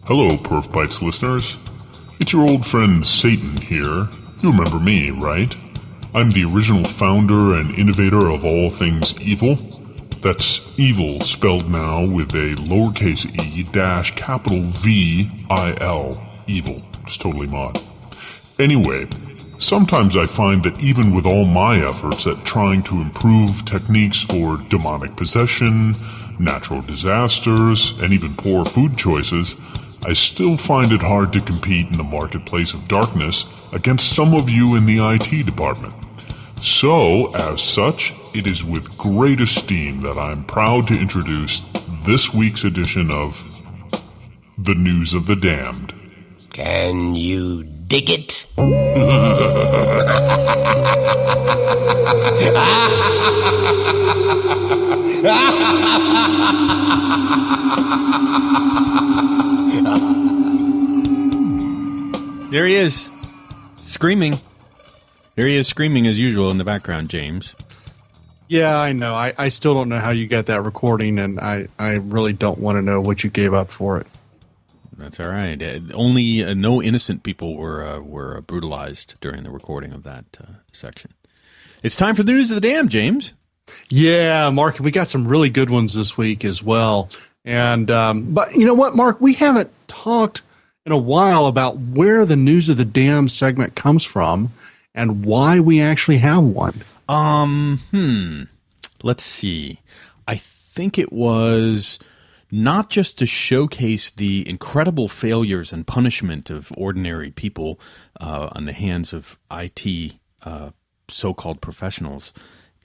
Hello, PerfBytes listeners. It's your old friend Satan here. You remember me, right? I'm the original founder and innovator of all things evil. That's evil spelled now with a lowercase e dash capital V-I-L. Evil. It's totally mod. Anyway, sometimes I find that even with all my efforts at trying to improve techniques for demonic possession, natural disasters, and even poor food choices, I still find it hard to compete in the marketplace of darkness against some of you in the IT department. So, as such, it is with great esteem that I'm proud to introduce this week's edition of The News of the Damned. Can you dig it? There he is, screaming. There he is screaming as usual in the background, James. Yeah, I know. I still don't know how you got that recording, and I really don't want to know what you gave up for it. That's all right. Only no innocent people were brutalized during the recording of that section. It's time for the news of the damned, James. Yeah, Mark, we got some really good ones this week as well. And but you know what, Mark? We haven't talked in a while about where the news of the damned segment comes from and why we actually have one. Let's see. I think it was not just to showcase the incredible failures and punishment of ordinary people on the hands of IT so-called professionals.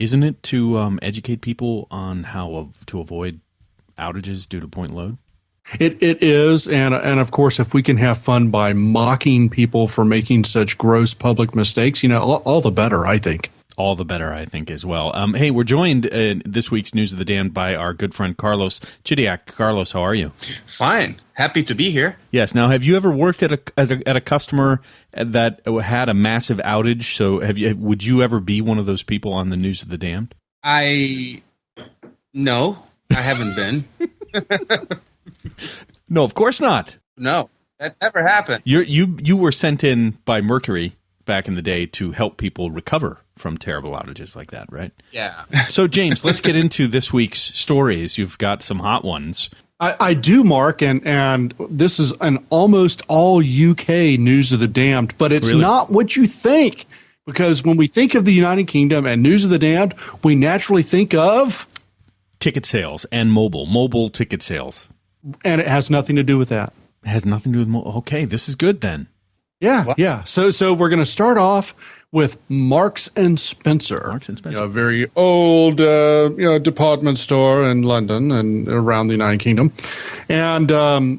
Isn't it to educate people on how to avoid outages due to point load? It is, and of course, if we can have fun by mocking people for making such gross public mistakes, you know, all the better, I think. All the better, I think, as well. Hey, we're joined in this week's News of the Damned by our good friend Carlos Chidiak. Carlos, how are you? Fine. Happy to be here. Yes. Now, have you ever worked at a customer that had a massive outage? So, would you ever be one of those people on the News of the Damned? No, I haven't been. No, of course not. No, that never happened. You were sent in by Mercury back in the day to help people recover from terrible outages like that, right? Yeah. So, James, let's get into this week's stories. You've got some hot ones. I do, Mark, and this is an almost all UK News of the Damned, but it's not what you think, because when we think of the United Kingdom and News of the Damned, we naturally think of ticket sales and mobile ticket sales. And it has nothing to do with that. It has nothing to do with mobile. Okay, this is good then. Yeah. So we're going to start off with Marks and Spencer. Marks and Spencer, a very old department store in London and around the United Kingdom, and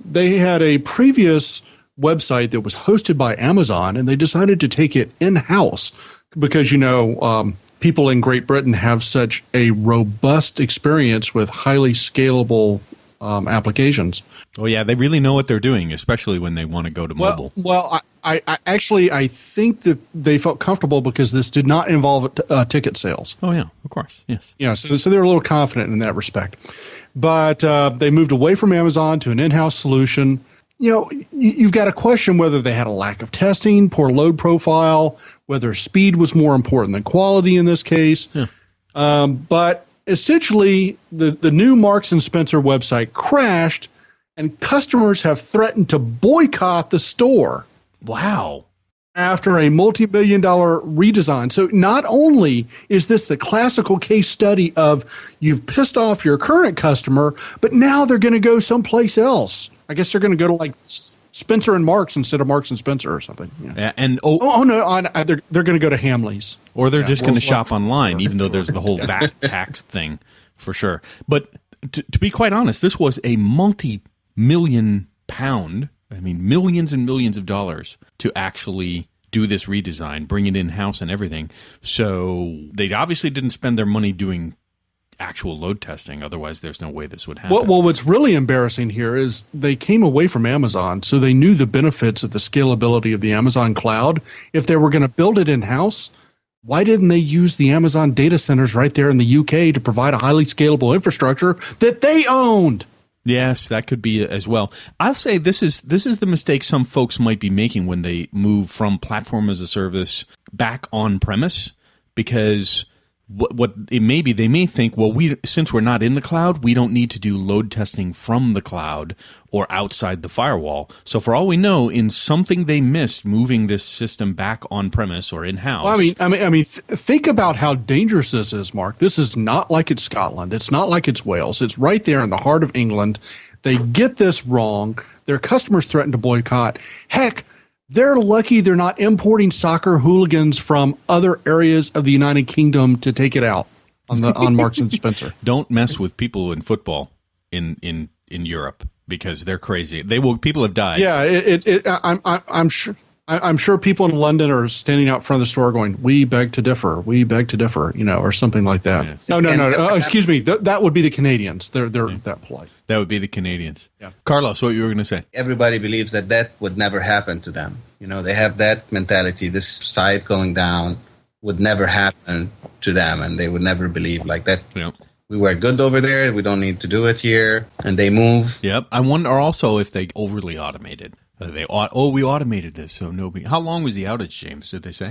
they had a previous website that was hosted by Amazon, and they decided to take it in-house because people in Great Britain have such a robust experience with highly scalable applications. Oh yeah, they really know what they're doing, especially when they want to go to mobile. Well, I think that they felt comfortable because this did not involve ticket sales. Oh yeah, of course, yes. Yeah, so they're a little confident in that respect. But they moved away from Amazon to an in-house solution. You know, you've got to question whether they had a lack of testing, poor load profile, whether speed was more important than quality in this case. Yeah. But essentially, the new Marks and Spencer website crashed, and customers have threatened to boycott the store. Wow. After a multi-million-dollar redesign. So not only is this the classical case study of you've pissed off your current customer, but now they're going to go someplace else. I guess they're going to go to like Spencer and Marks instead of Marks and Spencer or something. Yeah. And they're going to go to Hamleys. Or they're just going to shop online, even though there's the whole VAT tax thing for sure. But to be quite honest, this was a multi-million pound, millions and millions of dollars to actually do this redesign, bring it in-house and everything. So they obviously didn't spend their money doing actual load testing. Otherwise, there's no way this would happen. Well, what's really embarrassing here is they came away from Amazon, so they knew the benefits of the scalability of the Amazon cloud. If they were going to build it in-house, why didn't they use the Amazon data centers right there in the UK to provide a highly scalable infrastructure that they owned? Yes, that could be as well. I'll say this is the mistake some folks might be making when they move from platform as a service back on premise, because what it may be, they may think, well, since we're not in the cloud, we don't need to do load testing from the cloud or outside the firewall. So for all we know, in something they missed moving this system back on premise or in house. Well, think about how dangerous this is, Mark. This is not like it's Scotland. It's not like it's Wales. It's right there in the heart of England. They get this wrong. Their customers threaten to boycott. Heck, they're lucky they're not importing soccer hooligans from other areas of the United Kingdom to take it out on Marks and Spencer. Don't mess with people in football in Europe, because they're crazy. People have died. Yeah, I'm sure. I'm sure people in London are standing out front of the store going, "We beg to differ. We beg to differ," or something like that. Yeah. No. Excuse me. That would be the Canadians. They're that polite. That would be the Canadians. Yeah. Carlos, what you were going to say? Everybody believes that would never happen to them. They have that mentality. This site going down would never happen to them, and they would never believe like that. Yep. We were good over there. We don't need to do it here, and they move. Yep. I wonder also if they overly automated. We automated this, so no. How long was the outage, James? Did they say?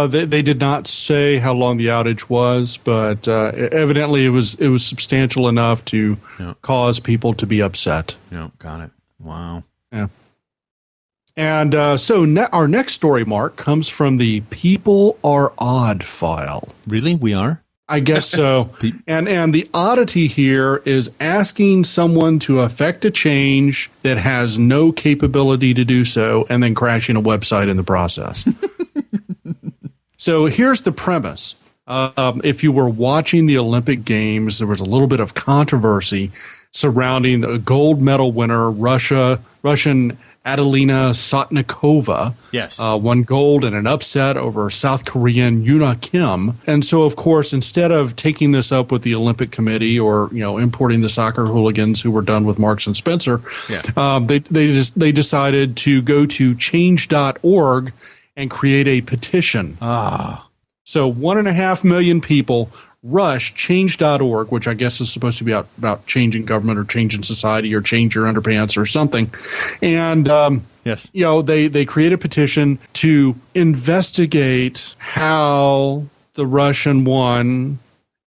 They did not say how long the outage was, but evidently it was substantial enough to cause people to be upset. Yeah, got it. Wow. Yeah. And our next story, Mark, comes from the People Are Odd file. Really? We are? I guess so. And the oddity here is asking someone to effect a change that has no capability to do so and then crashing a website in the process. So here's the premise. If you were watching the Olympic Games, there was a little bit of controversy surrounding the gold medal winner, Russian Adelina Sotnikova. Yes. Won gold in an upset over South Korean Yoona Kim. And so, of course, instead of taking this up with the Olympic Committee or, importing the soccer hooligans who were done with Marks and Spencer, they decided to go to change.org and create a petition. So 1.5 million people rush change.org, which I guess is supposed to be about changing government or changing society or change your underpants or something. And, yes, they create a petition to investigate how the Russian won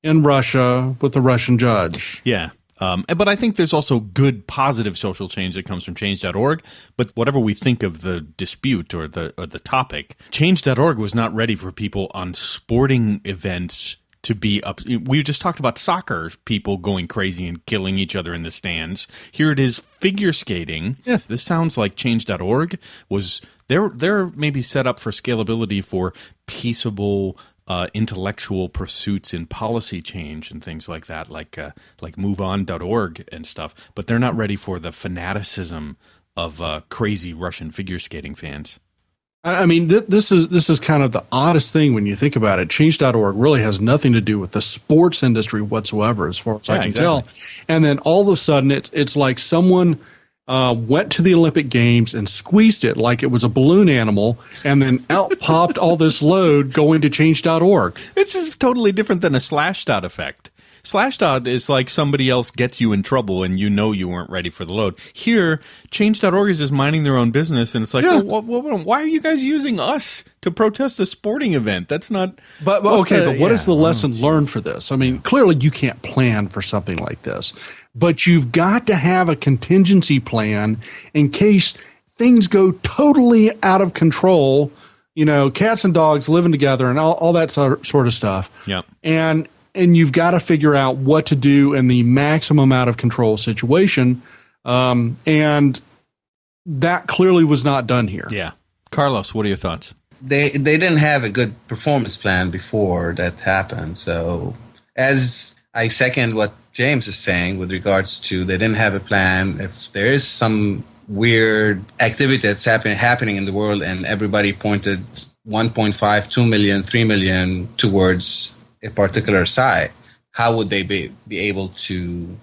in Russia with the Russian judge. Yeah. But I think there's also good, positive social change that comes from change.org. But whatever we think of the dispute or the topic, change.org was not ready for people on sporting events to be up. We just talked about soccer people going crazy and killing each other in the stands. Here it is, figure skating. Yes, this sounds like change.org was they're maybe set up for scalability for peaceable intellectual pursuits in policy change and things like that, like moveon.org and stuff. But they're not ready for the fanaticism of crazy Russian figure skating fans. I mean, this is kind of the oddest thing when you think about it. Change.org really has nothing to do with the sports industry whatsoever, as far as I can tell. And then all of a sudden, it's like someone went to the Olympic Games and squeezed it like it was a balloon animal, and then out popped all this load going to change.org. This is totally different than a Slashdot effect. Slashdot is like somebody else gets you in trouble and you weren't ready for the load. Here, change.org is just minding their own business, and it's like, why are you guys using us to protest a sporting event? That's not... But what is the lesson learned for this? I mean, clearly you can't plan for something like this, but you've got to have a contingency plan in case things go totally out of control, cats and dogs living together and all that sort of stuff. Yeah. And you've got to figure out what to do in the maximum out of control situation. And that clearly was not done here. Yeah. Carlos, what are your thoughts? They didn't have a good performance plan before that happened. So as I second what James is saying with regards to they didn't have a plan. If there is some weird activity that's happening in the world and everybody pointed 1.5, 2 million, 3 million towards a particular site, how would they be able to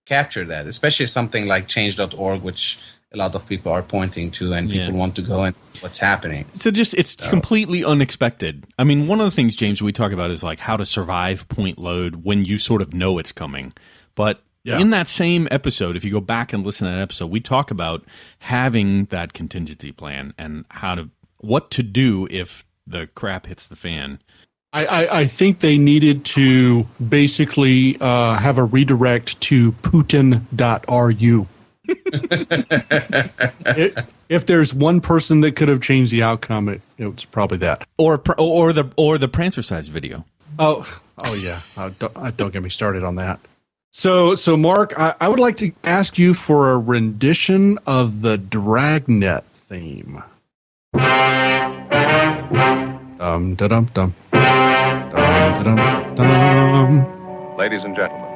capture that? Especially something like change.org, which a lot of people are pointing to and people want to go and see what's happening. So it's completely unexpected. I mean, one of the things, James, we talk about is like how to survive point load when you sort of know it's coming. But Yeah. In that same episode, if you go back and listen to that episode, we talk about having that contingency plan and what to do if the crap hits the fan. I think they needed to basically have a redirect to Putin.ru. If there's one person that could have changed the outcome, it was probably that. Or the Prancer size video. Oh yeah. Don't get me started on that. So Mark, I would like to ask you for a rendition of the Dragnet theme. Dum da dum dum. Dum da dum dum. Ladies and gentlemen,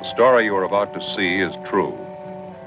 the story you are about to see is true.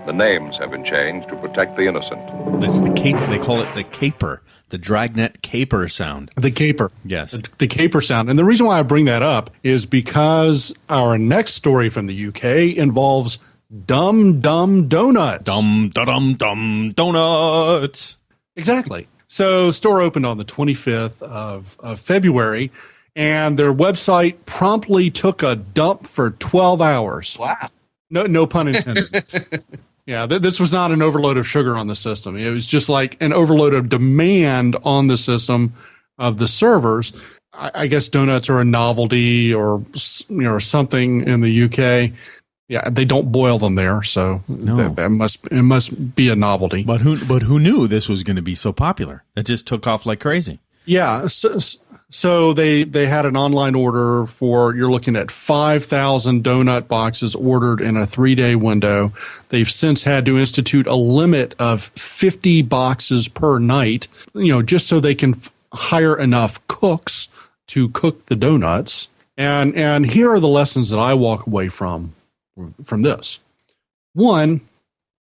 The names have been changed to protect the innocent. That's the cape. They call it the caper, the Dragnet caper sound. The caper. Yes. The caper sound. And the reason why I bring that up is because our next story from the UK involves Dum Dum Donuts. Dum da dum dum donuts. Exactly. So store opened on the 25th of February, and their website promptly took a dump for 12 hours. Wow. No pun intended. Yeah, this was not an overload of sugar on the system. It was just like an overload of demand on the system of the servers. I guess donuts are a novelty or something in the UK. Yeah, they don't boil them there, so No. it must be a novelty. But who knew this was going to be so popular? It just took off like crazy. Yeah, so they had an online order for, you're looking at 5,000 donut boxes ordered in a 3-day window. They've since had to institute a limit of 50 boxes per night, just so they can hire enough cooks to cook the donuts. And here are the lessons that I walk away from this. One,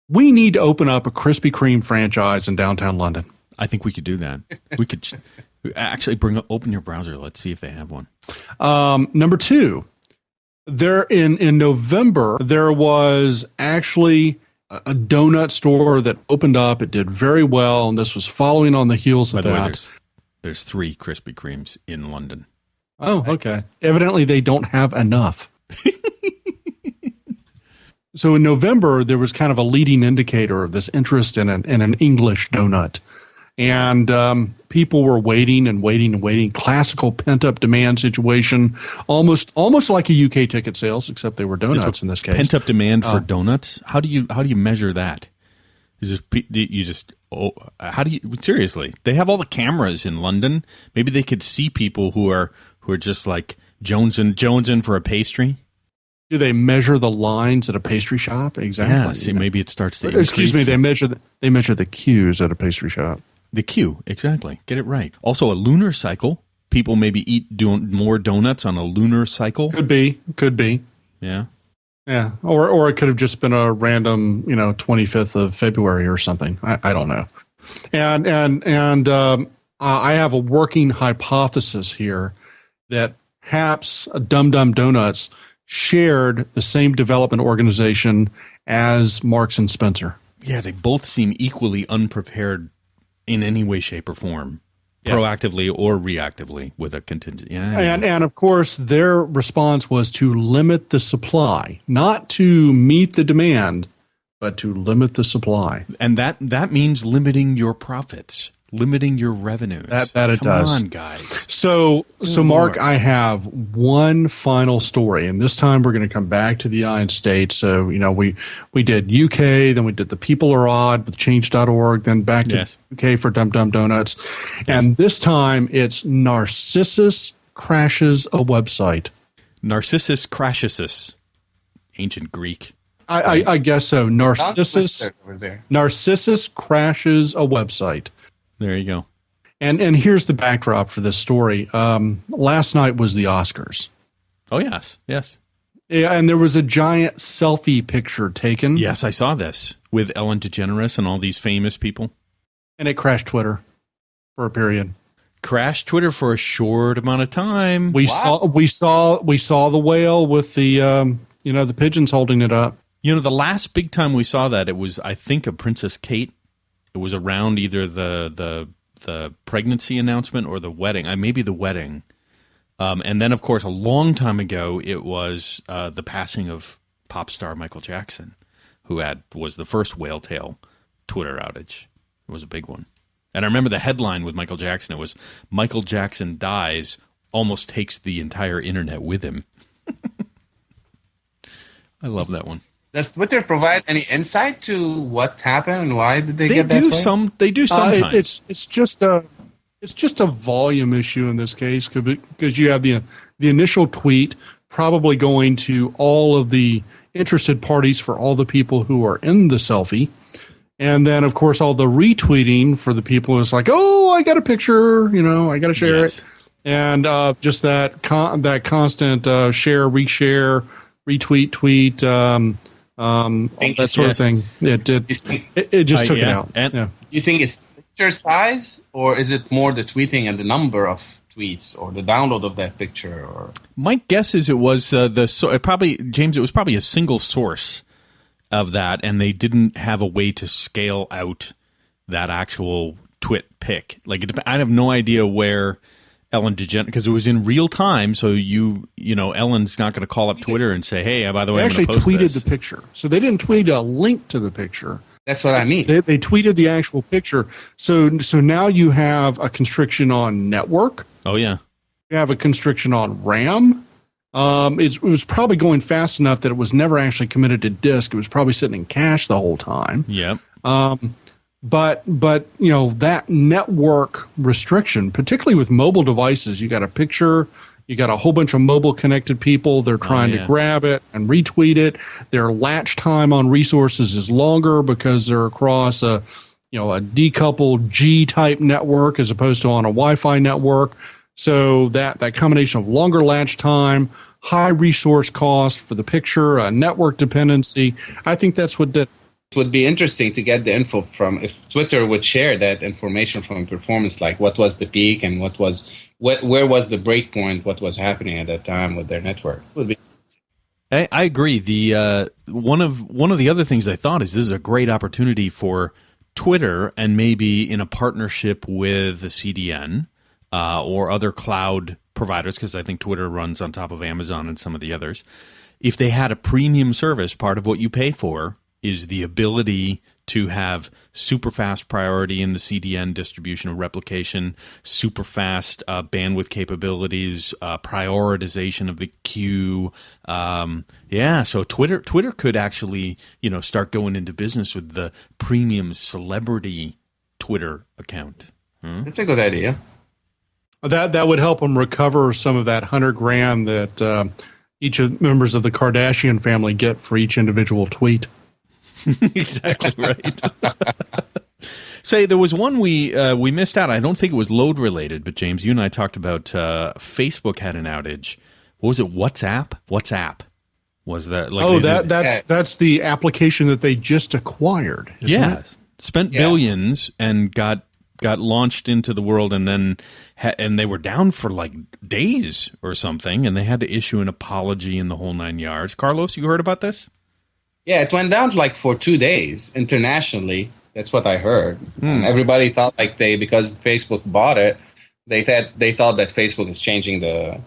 we need to open up a Krispy Kreme franchise in downtown London. I think we could do that. We could actually open your browser. Let's see if they have one. Number two, there in November, there was actually a donut store that opened up. It did very well, and this was following on the heels By of the way, that. there's 3 Krispy Kremes in London. Oh, okay. Evidently, they don't have enough. So in November, there was kind of a leading indicator of this interest in an English donut. And people were waiting and waiting and waiting. Classical pent-up demand situation, almost like a UK ticket sales, except they were donuts in this case. Pent-up demand for donuts? How do you measure that? Seriously? They have all the cameras in London. Maybe they could see people who are just like jonesing for a pastry. Do they measure the lines at a pastry shop? Exactly. Yeah, see, maybe it starts to increase. Excuse me, they measure the queues at a pastry shop. The queue, exactly. Get it right. Also, a lunar cycle. People maybe doing more donuts on a lunar cycle. Could be. Yeah. Yeah. Or it could have just been a random, 25th of February or something. I don't know. And I have a working hypothesis here that perhaps Dum Dum Donuts shared the same development organization as Marks and Spencer. Yeah, they both seem equally unprepared in any way, shape, or form, proactively or reactively with a contingent. Yeah, and of course, their response was to limit the supply, not to meet the demand, but to limit the supply. And that means limiting your profits, limiting your revenues. That it does. Come on, guys. So Mark, I have one final story, and this time we're going to come back to the United States. So, we did UK, then we did The People Are Odd with Change.org, then back to UK for Dum Dum Donuts. Yes. And this time it's Narcissus crashes a website. Narcissus crashes. Ancient Greek. I guess so. Narcissus crashes a website. There you go. And here's the backdrop for this story. Last night was the Oscars. Oh, yes. Yeah, and there was a giant selfie picture taken. Yes, I saw this with Ellen DeGeneres and all these famous people. And it crashed Twitter for a period. Crashed Twitter for a short amount of time. We saw the whale with the the pigeons holding it up. The last big time we saw that, it was, I think, a Princess Kate. It was around either the pregnancy announcement or the wedding. Maybe the wedding. And then, of course, a long time ago, it was the passing of pop star Michael Jackson, who was the first whale tail Twitter outage. It was a big one. And I remember the headline with Michael Jackson. It was, Michael Jackson dies, almost takes the entire internet with him. I love that one. Does Twitter provide any insight to what happened and why did they get that way? They do sometimes. It's just a volume issue in this case because you have the initial tweet probably going to all of the interested parties for all the people who are in the selfie. And then, of course, all the retweeting for the people is like, oh, I got a picture, I got to share it. And just that constant share, reshare, retweet, tweet, all that sort of thing. It just took it out. And you think it's picture size, or is it more the tweeting and the number of tweets, or the download of that picture? Or my guess is it was James. It was probably a single source of that, and they didn't have a way to scale out that actual twit pic. Like, I have no idea where Ellen DeGeneres, because it was in real time, so Ellen's not going to call up Twitter and say, hey, by the way, they I'm actually going to post tweeted this. The picture. So they didn't tweet a link to the picture. That's what I mean. They tweeted the actual picture. So now you have a constriction on network. Oh, yeah. You have a constriction on RAM. It was probably going fast enough that it was never actually committed to disk. It was probably sitting in cache the whole time. Yep. But that network restriction, particularly with mobile devices, you got a picture, you got a whole bunch of mobile connected people. They're trying to grab it and retweet it. Their latch time on resources is longer because they're across a decoupled G type network as opposed to on a Wi-Fi network. So that combination of longer latch time, high resource cost for the picture, network dependency, I think that's what did. It would be interesting to get the info from, if Twitter would share that information from performance, like what was the peak and where was the break point, what was happening at that time with their network. It would be. I agree. The one of the other things I thought is this is a great opportunity for Twitter, and maybe in a partnership with the CDN or other cloud providers, because I think Twitter runs on top of Amazon and some of the others. If they had a premium service, part of what you pay for is the ability to have super fast priority in the CDN distribution or replication, super fast bandwidth capabilities, prioritization of the queue. So Twitter could actually, start going into business with the premium celebrity Twitter account. That's a good idea. That would help them recover some of that $100,000 that each of members of the Kardashian family get for each individual tweet. Exactly right. Say, there was one we missed out. I don't think it was load related, but James, you and I talked about Facebook had an outage. What was it? WhatsApp was that? Like that's the application that they just acquired. Isn't it? Spent billions and got launched into the world, and then and they were down for like days or something, and they had to issue an apology in the whole 9 yards. Carlos, you heard about this? Yeah, it went down like for 2 days internationally. That's what I heard. And everybody thought because Facebook bought it, they thought that Facebook is changing the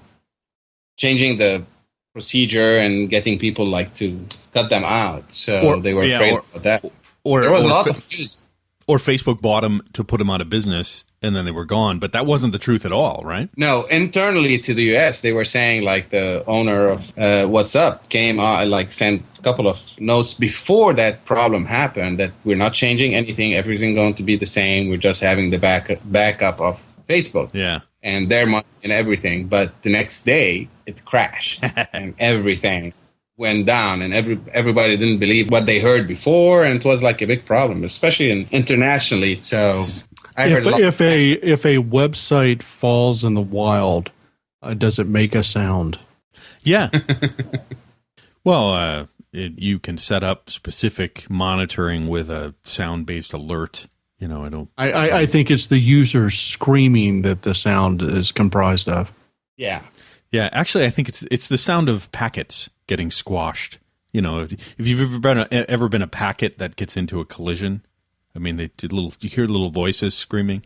procedure and getting people to cut them out. So they were afraid of that. There was a lot of news. Or Facebook bought them to put them out of business, and then they were gone. But that wasn't the truth at all, right? No, internally to the U.S., they were saying the owner of WhatsApp came sent a couple of notes before that problem happened that we're not changing anything, everything going to be the same. We're just having the backup of Facebook. Yeah. And their money and everything. But the next day, it crashed and everything went down, and everybody didn't believe what they heard before, and it was a big problem, especially internationally. So I heard if a website falls in the wild, does it make a sound? Yeah. Well, you can set up specific monitoring with a sound-based alert. I think it's the user screaming that the sound is comprised of. Yeah. Yeah, actually, I think it's the sound of packets getting squashed. If you've ever been a packet that gets into a collision, I mean, you hear little voices screaming.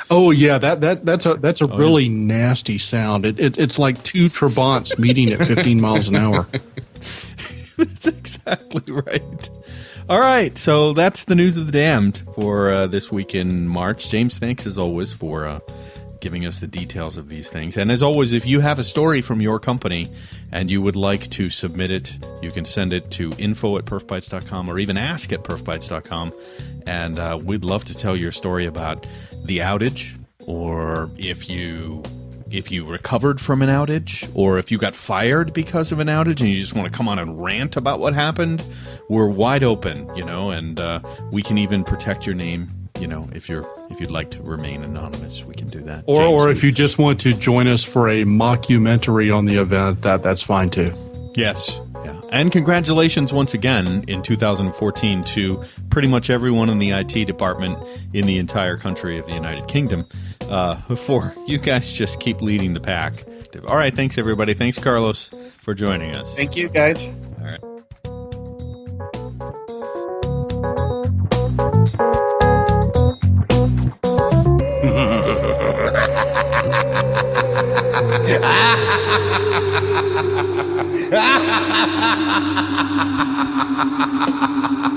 Oh yeah, that's a really nasty sound. It's like two Trabants meeting at 15 miles an hour. That's exactly right. All right, so that's the news of the damned for this week in March. James, thanks as always for giving us the details of these things. And as always, if you have a story from your company and you would like to submit it, you can send it to info@perfbytes.com or even ask@perfbytes.com. And we'd love to tell your story about the outage, or if you recovered from an outage, or if you got fired because of an outage and you just want to come on and rant about what happened. We're wide open, and we can even protect your name. If you'd like to remain anonymous, we can do that. Or if you just want to join us for a mockumentary on the event, that's fine too. Yes. Yeah. And congratulations once again in 2014 to pretty much everyone in the IT department in the entire country of the United Kingdom, for you guys just keep leading the pack. All right. Thanks, everybody. Thanks, Carlos, for joining us. Thank you, guys. All right. Ha ha ha ha!